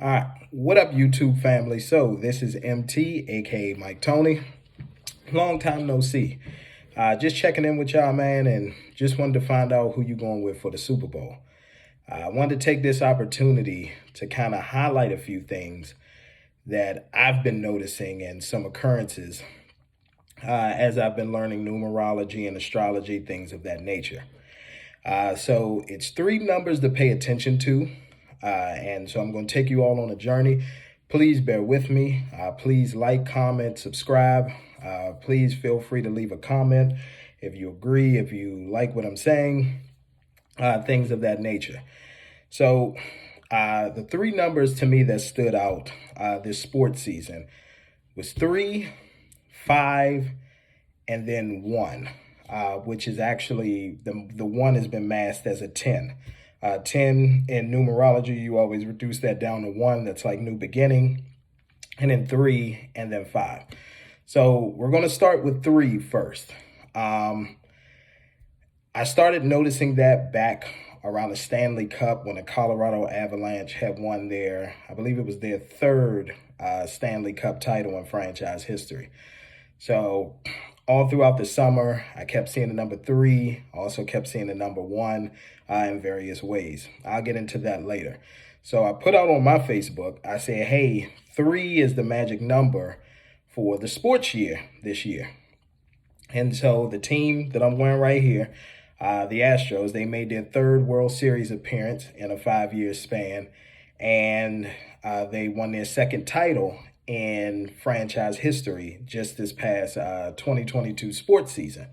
All right, what up, YouTube family? So this is MT, aka Mike Tony. Long time no see. Just checking in with y'all, man, and just wanted to find out who you going with for the Super Bowl. I wanted to take this opportunity to kind of highlight a few things that I've been noticing and some occurrences as I've been learning numerology and astrology, things of that nature. So it's three numbers to pay attention to. And so I'm going to take you all on a journey. Please bear with me. Please like, comment, subscribe. Please feel free to leave a comment if you agree, if you like what I'm saying, things of that nature. So the three numbers to me that stood out this sports season was 3, 5, and then 1, which is actually the 1 has been masked as a 10. 10 in numerology, you always reduce that down to 1. That's like new beginning. And then 3 and then 5. So we're going to start with 3 first. I started noticing that back around the Stanley Cup when the Colorado Avalanche had won their, I believe it was their third Stanley Cup title in franchise history. So all throughout the summer, I kept seeing the number 3, also kept seeing the number 1 in various ways. I'll get into that later. So I put out on my Facebook, I said, hey, 3 is the magic number for the sports year this year. And so the team that I'm wearing right here, the Astros, they made their third World Series appearance in a 5-year span, and they won their second title in franchise history just this past 2022 sports season.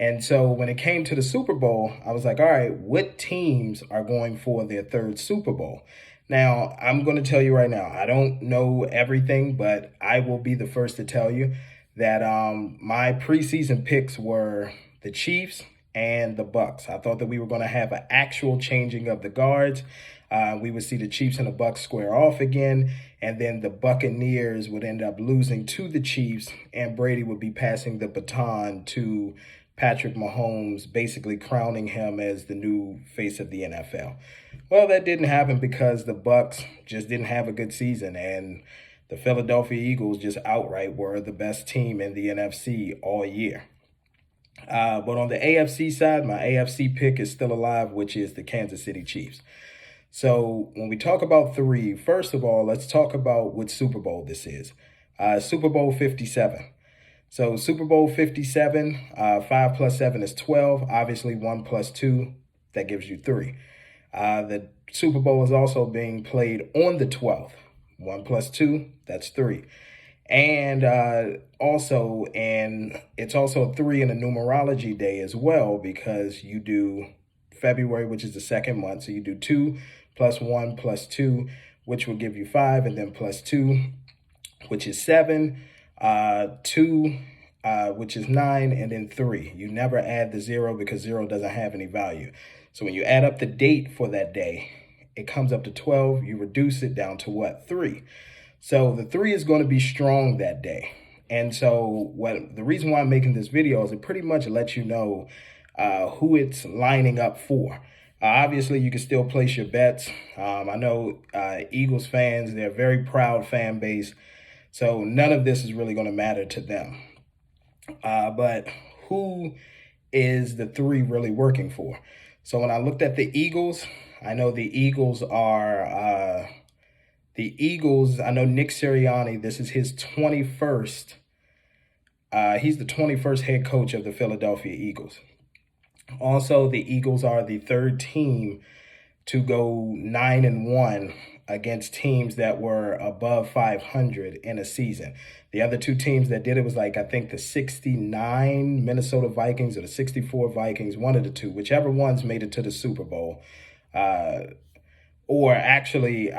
And so when it came to the Super Bowl, I was like, all right, what teams are going for their third Super Bowl? Now, I'm going to tell you right now, I don't know everything, but I will be the first to tell you that my preseason picks were the Chiefs and the Bucks. I thought that we were going to have an actual changing of the guards. We would see the Chiefs and the Bucks square off again, and then the Buccaneers would end up losing to the Chiefs, and Brady would be passing the baton to Patrick Mahomes, basically crowning him as the new face of the NFL. Well, that didn't happen because the Bucks just didn't have a good season, and the Philadelphia Eagles just outright were the best team in the NFC all year. But on the AFC side, my AFC pick is still alive, which is the Kansas City Chiefs. So when we talk about 3, first of all, let's talk about what Super Bowl this is. Super Bowl 57. So Super Bowl 57, 5 plus 7 is 12. Obviously, 1 plus 2, that gives you 3. The Super Bowl is also being played on the 12th. 1 plus 2, that's 3. And it's also 3 in a numerology day as well, because you do February, which is the second month. So you do 2 plus 1 plus 2, which will give you 5, and then plus 2, which is 7, 2, which is 9, and then 3. You never add the 0 because 0 doesn't have any value. So when you add up the date for that day, it comes up to 12. You reduce it down to what? 3. So the 3 is going to be strong that day. And so the reason why I'm making this video is it pretty much lets you know who it's lining up for. Obviously, you can still place your bets. I know Eagles fans, they're a very proud fan base. So none of this is really going to matter to them. But who is the 3 really working for? So when I looked at the Eagles, I know the Eagles are, I know Nick Sirianni, this is his 21st. He's the 21st head coach of the Philadelphia Eagles. Also, the Eagles are the 3rd team to go 9-1 against teams that were above 500 in a season. The other 2 teams that did it was I think the 69 Minnesota Vikings or the 64 Vikings, one of the 2, whichever ones made it to the Super Bowl. Or actually,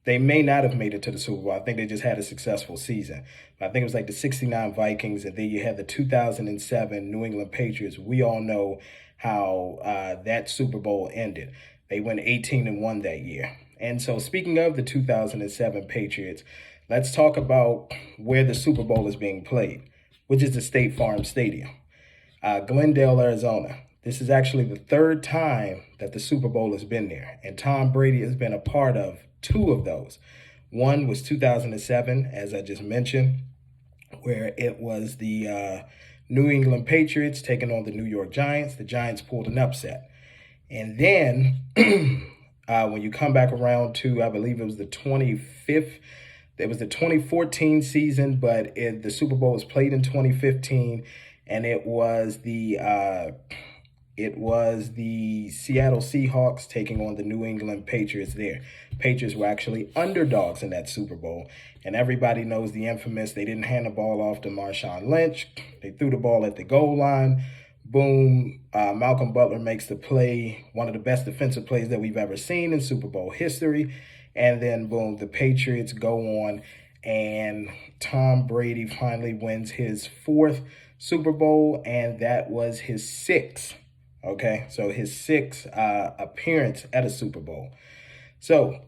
they may not have made it to the Super Bowl. I think they just had a successful season. I think it was the 69 Vikings, and then you had the 2007 New England Patriots. We all know how that Super Bowl ended. They went 18-1 that year. And so speaking of the 2007 Patriots, let's talk about where the Super Bowl is being played, which is the State Farm Stadium. Glendale, Arizona. This is actually the third time that the Super Bowl has been there, and Tom Brady has been a part of two of those. One was 2007, as I just mentioned, where it was the New England Patriots taking on the New York Giants. The Giants pulled an upset. And then when you come back around to, I believe it was the 25th, it was the 2014 season, but the Super Bowl was played in 2015, and it was the Seattle Seahawks taking on the New England Patriots there. Patriots were actually underdogs in that Super Bowl. And everybody knows the infamous, they didn't hand the ball off to Marshawn Lynch. They threw the ball at the goal line. Boom, Malcolm Butler makes the play, one of the best defensive plays that we've ever seen in Super Bowl history. And then, boom, the Patriots go on, and Tom Brady finally wins his fourth Super Bowl, and that was his sixth. Okay, so his sixth appearance at a Super Bowl. So,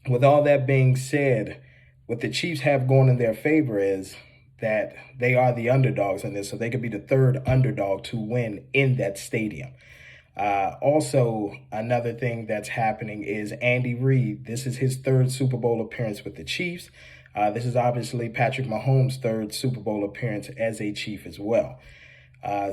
with all that being said, what the Chiefs have going in their favor is that they are the underdogs in this, so they could be the third underdog to win in that stadium. Also, another thing that's happening is Andy Reid. This is his third Super Bowl appearance with the Chiefs. This is obviously Patrick Mahomes' third Super Bowl appearance as a Chief as well.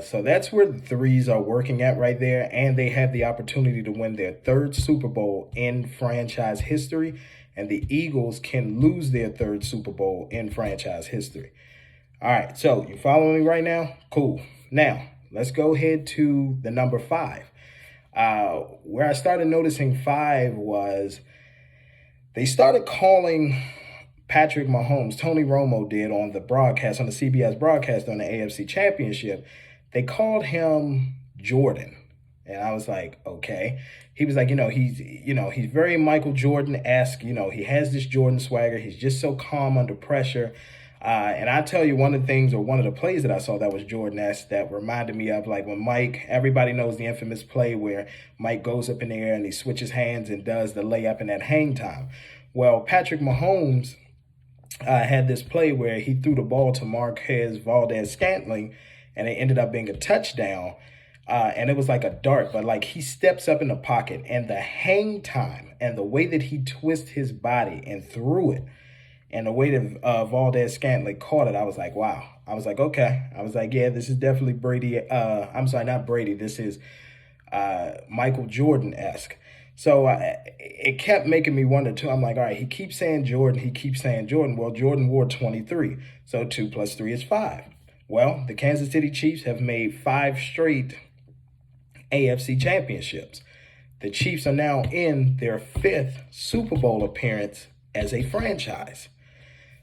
So that's where the threes are working at right there, and they have the opportunity to win their third Super Bowl in franchise history, and the Eagles can lose their third Super Bowl in franchise history. All right, so you following me right now? Cool. Now, let's go ahead to the number 5. Where I started noticing 5 was they started calling Patrick Mahomes, Tony Romo did on the broadcast, on the CBS broadcast on the AFC Championship, they called him Jordan. And I was like, okay. He was like, he's very Michael Jordan-esque. He has this Jordan swagger. He's just so calm under pressure. And I tell you, one of the things, or one of the plays that I saw that was Jordan-esque that reminded me of, like, when Mike, everybody knows the infamous play where Mike goes up in the air and he switches hands and does the layup in that hang time. Well, Patrick Mahomes had this play where he threw the ball to Marquez Valdes-Scantling, and it ended up being a touchdown. And it was like a dart, but like he steps up in the pocket, and the hang time and the way that he twists his body and threw it, and the way that Valdes-Scantling caught it, I was like, wow. I was like, okay. I was like, yeah, this is definitely Brady. I'm sorry, not Brady. This is Michael Jordan-esque. So it kept making me wonder, too. I'm like, all right, he keeps saying Jordan. He keeps saying Jordan. Well, Jordan wore 23. So 2 plus 3 is 5. Well, the Kansas City Chiefs have made 5 straight AFC championships. The Chiefs are now in their 5th Super Bowl appearance as a franchise.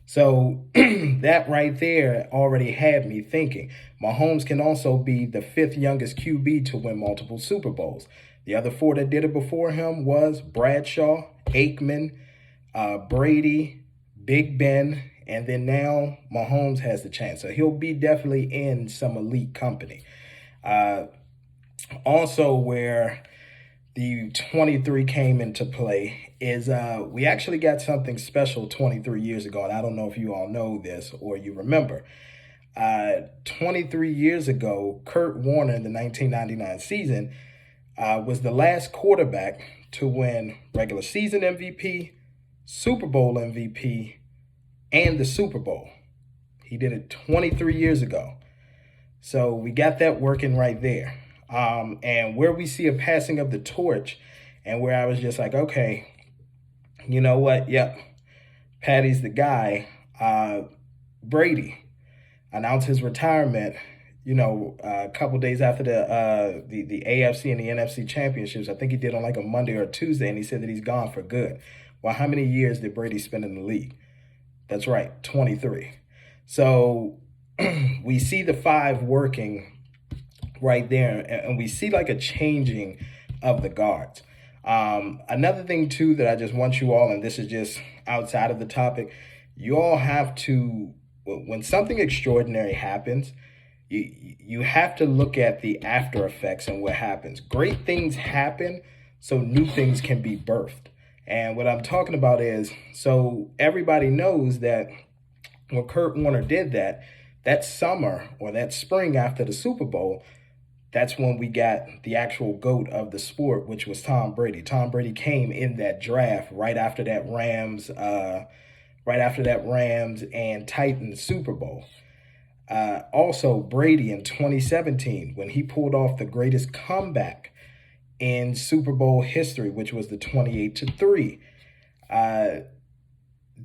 So that right there already had me thinking. Mahomes can also be the 5th youngest QB to win multiple Super Bowls. The other 4 that did it before him was Bradshaw, Aikman, Brady, Big Ben, and then now Mahomes has the chance. So he'll be definitely in some elite company. Also, where the 23 came into play is we actually got something special 23 years ago, and I don't know if you all know this or you remember. 23 years ago, Kurt Warner in the 1999 season was the last quarterback to win regular season MVP, Super Bowl MVP, and the Super Bowl. He did it 23 years ago. So we got that working right there. And where we see a passing of the torch, and where I was just like, okay, you know what? Yep, Patty's the guy. Brady announced his retirement, a couple days after the AFC and the NFC championships. I think he did on like a Monday or a Tuesday, and he said that he's gone for good. Well, how many years did Brady spend in the league? That's right, 23. So we see the 5 working right there, and we see like a changing of the guards. Another thing too that I just want you all, and this is just outside of the topic, you all have to, when something extraordinary happens, you have to look at the after effects and what happens. Great things happen so new things can be birthed. And what I'm talking about is, so everybody knows that when Kurt Warner did that summer or that spring after the Super Bowl, that's when we got the actual GOAT of the sport, which was Tom Brady. Tom Brady came in that draft right after that Rams and Titans Super Bowl. Also, Brady in 2017, when he pulled off the greatest comeback in Super Bowl history, which was the 28-3.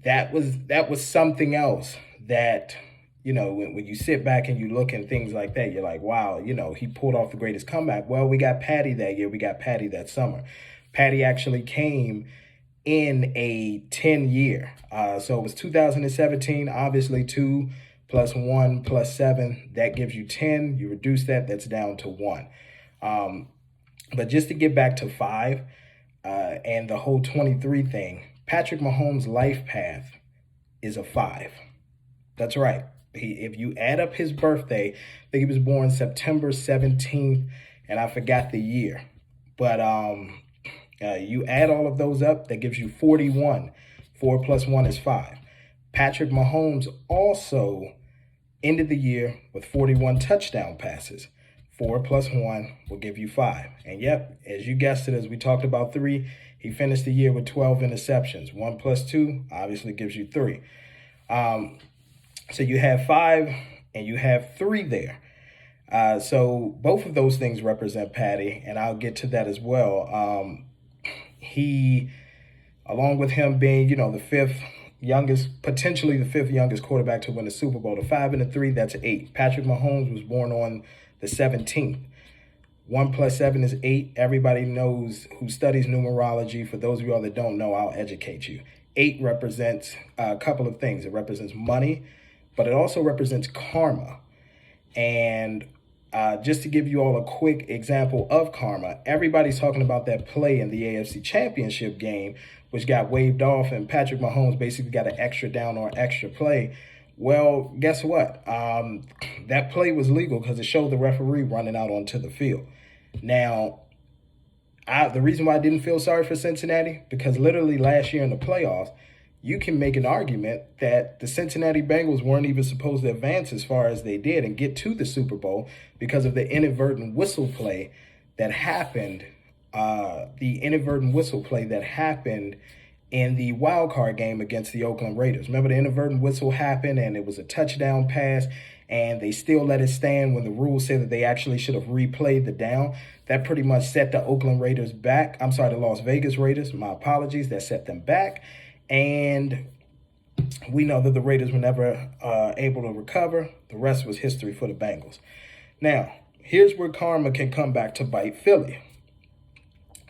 That was something else that, when you sit back and you look at things like that, you're like, wow, he pulled off the greatest comeback. Well, we got Patty that year. We got Patty that summer. Patty actually came in a 10-year. So it was 2017, obviously 2 + 1 + 7, that gives you 10. You reduce that, that's down to 1. But just to get back to 5 and the whole 23 thing, Patrick Mahomes' life path is a 5. That's right. If you add up his birthday, I think he was born September 17th, and I forgot the year. But you add all of those up, that gives you 41. 4 + 1 is 5. Patrick Mahomes also ended the year with 41 touchdown passes. 4 + 1 will give you 5. And yep, as you guessed it, as we talked about 3, he finished the year with 12 interceptions. 1 + 2 obviously gives you 3. So you have 5 and you have 3 there. So both of those things represent Patty, and I'll get to that as well. He, along with him being, potentially the fifth youngest quarterback to win the Super Bowl, the 5 and the 3, that's 8. Patrick Mahomes was born on the 17th. 1 + 7 is 8. Everybody knows who studies numerology. For those of y'all that don't know, I'll educate you. 8 represents a couple of things. It represents money, but it also represents karma. And just to give you all a quick example of karma, everybody's talking about that play in the AFC Championship game, which got waved off, and Patrick Mahomes basically got an extra down or extra play. Well, guess what? That play was legal because it showed the referee running out onto the field. Now, the reason why I didn't feel sorry for Cincinnati, because literally last year in the playoffs, you can make an argument that the Cincinnati Bengals weren't even supposed to advance as far as they did and get to the Super Bowl because of the inadvertent whistle play that happened. In the wild card game against the Oakland Raiders. Remember, the inadvertent whistle happened and it was a touchdown pass, and they still let it stand when the rules said that they actually should have replayed the down. That pretty much set the Oakland Raiders back. I'm sorry, the Las Vegas Raiders. My apologies. That set them back. And we know that the Raiders were never able to recover. The rest was history for the Bengals. Now, here's where karma can come back to bite Philly.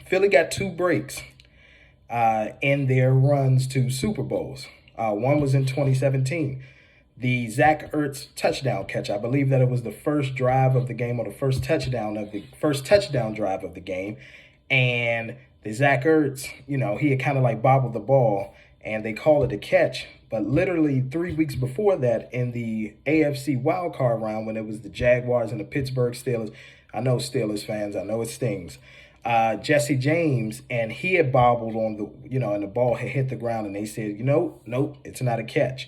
Philly got 2 breaks in their runs to Super Bowls. One was in 2017. The Zach Ertz touchdown catch. I believe that it was the first drive of the game, or the first touchdown drive of the game. And the Zach Ertz, he had kind of like bobbled the ball, and they call it a catch. But literally 3 weeks before that, in the AFC wildcard round, when it was the Jaguars and the Pittsburgh Steelers, I know Steelers fans, I know it stings, Jesse James, and he had bobbled on and the ball had hit the ground, and they said, nope, it's not a catch.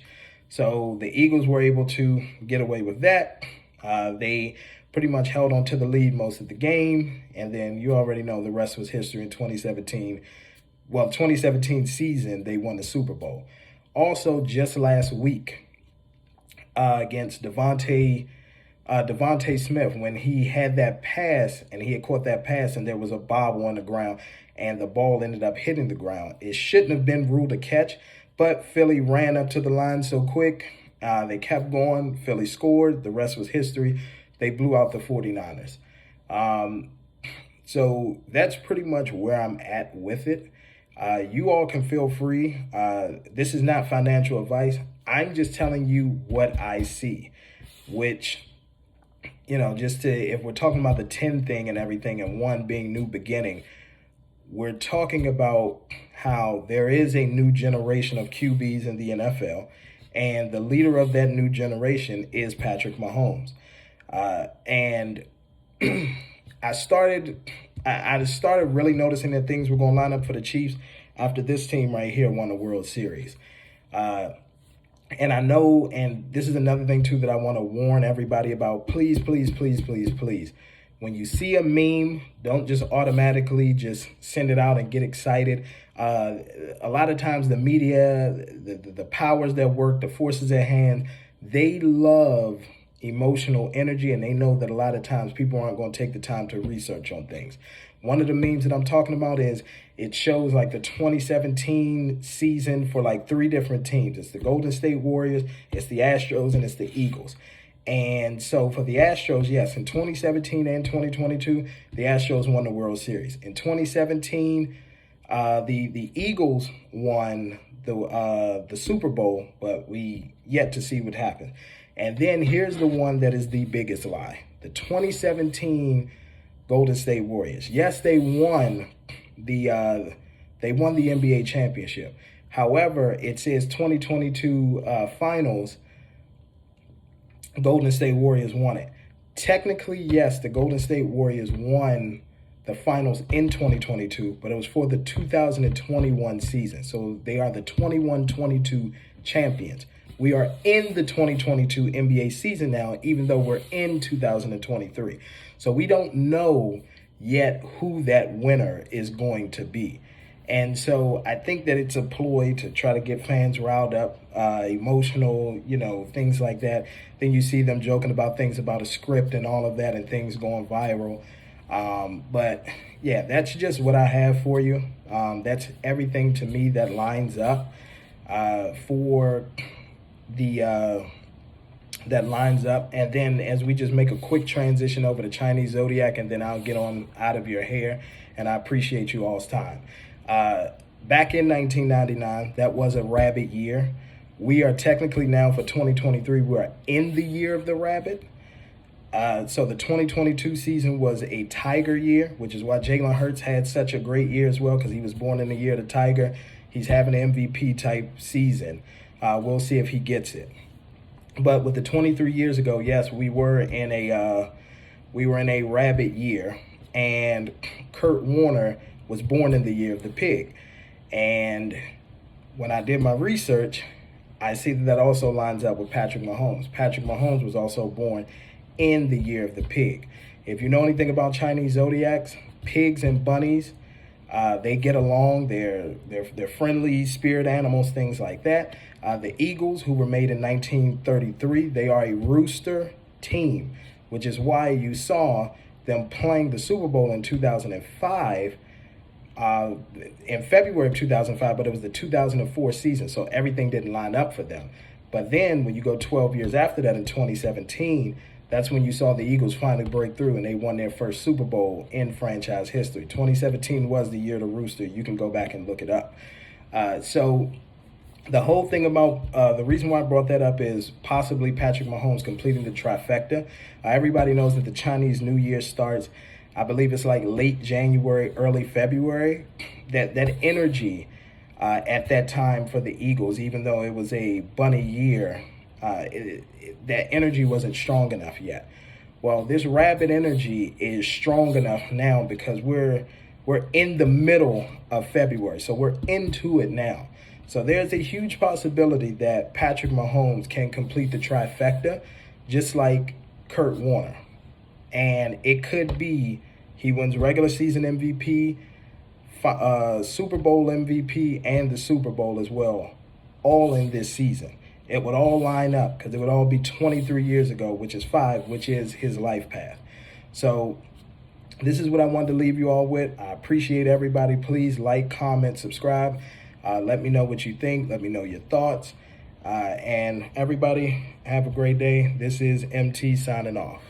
So the Eagles were able to get away with that. They pretty much held on to the lead most of the game, and then you already know the rest was history. In 2017 season, they won the Super Bowl. Also, just last week, against Devontae Smith, when he had that pass and he had caught that pass and there was a bobble on the ground and the ball ended up hitting the ground. It shouldn't have been ruled a catch, but Philly ran up to the line so quick. They kept going. Philly scored. The rest was history. They blew out the 49ers. So that's pretty much where I'm at with it. You all can feel free. This is not financial advice. I'm just telling you what I see, which, if we're talking about the 10 thing and everything, and 1 being new beginning, we're talking about how there is a new generation of QBs in the NFL, and the leader of that new generation is Patrick Mahomes. And I started really noticing that things were going to line up for the Chiefs after this team right here won the World Series. And I know, and this is another thing too that I want to warn everybody about, please, when you see a meme, don't just automatically just send it out and get excited. A lot of times the media, the powers that work, the forces at hand, they love emotional energy, and they know that a lot of times people aren't going to take the time to research on things. One of the memes that I'm talking about is it shows like the 2017 season for like 3 different teams. It's the Golden State Warriors, it's the Astros, and it's the Eagles. And so for the Astros, yes, in 2017 and 2022, the Astros won the World Series. In 2017, the Eagles won the Super Bowl, but we yet to see what happened. And then here's the one that is the biggest lie. The 2017 Golden State Warriors. Yes, they won the NBA championship. However, it says 2022 finals, Golden State Warriors won it. Technically, yes, the Golden State Warriors won the finals in 2022, but it was for the 2021 season. So they are the 21-22 champions. We are in the 2022 NBA season now, even though we're in 2023. So we don't know yet who that winner is going to be. And so I think that it's a ploy to try to get fans riled up, emotional, things like that. Then you see them joking about things about a script and all of that and things going viral. But yeah, that's just what I have for you. That's everything to me that lines up for the that lines up. And then as we just make a quick transition over to Chinese zodiac, and then I'll get on out of your hair, and I appreciate you all's time. Back in 1999, that was a rabbit year. We are technically now for 2023, we're in the year of the rabbit. So the 2022 season was a tiger year, which is why Jalen Hurts had such a great year as well, because he was born in the year of the tiger. He's having an MVP type season. We'll see if he gets it. But with the 23 years ago, yes, we were in a rabbit year, and Kurt Warner was born in the year of the pig. And when I did my research, I see that also lines up with Patrick Mahomes. Patrick Mahomes was also born in the year of the pig. If you know anything about Chinese zodiacs, pigs and bunnies, they get along. They're friendly spirit animals, things like that. The Eagles, who were made in 1933, they are a rooster team, which is why you saw them playing the Super Bowl in 2005, in February of 2005, but it was the 2004 season, so everything didn't line up for them. But then when you go 12 years after that in 2017, that's when you saw the Eagles finally break through and they won their first Super Bowl in franchise history. 2017 was the year of the rooster. You can go back and look it up. So the whole thing about the reason why I brought that up is possibly Patrick Mahomes completing the trifecta. Everybody knows that the Chinese New Year starts, I believe it's like late January, early February. That energy at that time for the Eagles, even though it was a bunny year, that energy wasn't strong enough yet. Well, this rabbit energy is strong enough now because we're in the middle of February, so we're into it now. So there's a huge possibility that Patrick Mahomes can complete the trifecta, just like Kurt Warner. And it could be he wins regular season MVP, Super Bowl MVP, and the Super Bowl as well, all in this season. It would all line up because it would all be 23 years ago, which is 5, which is his life path. So this is what I wanted to leave you all with. I appreciate everybody. Please like, comment, subscribe. Let me know what you think. Let me know your thoughts. And everybody, have a great day. This is MT signing off.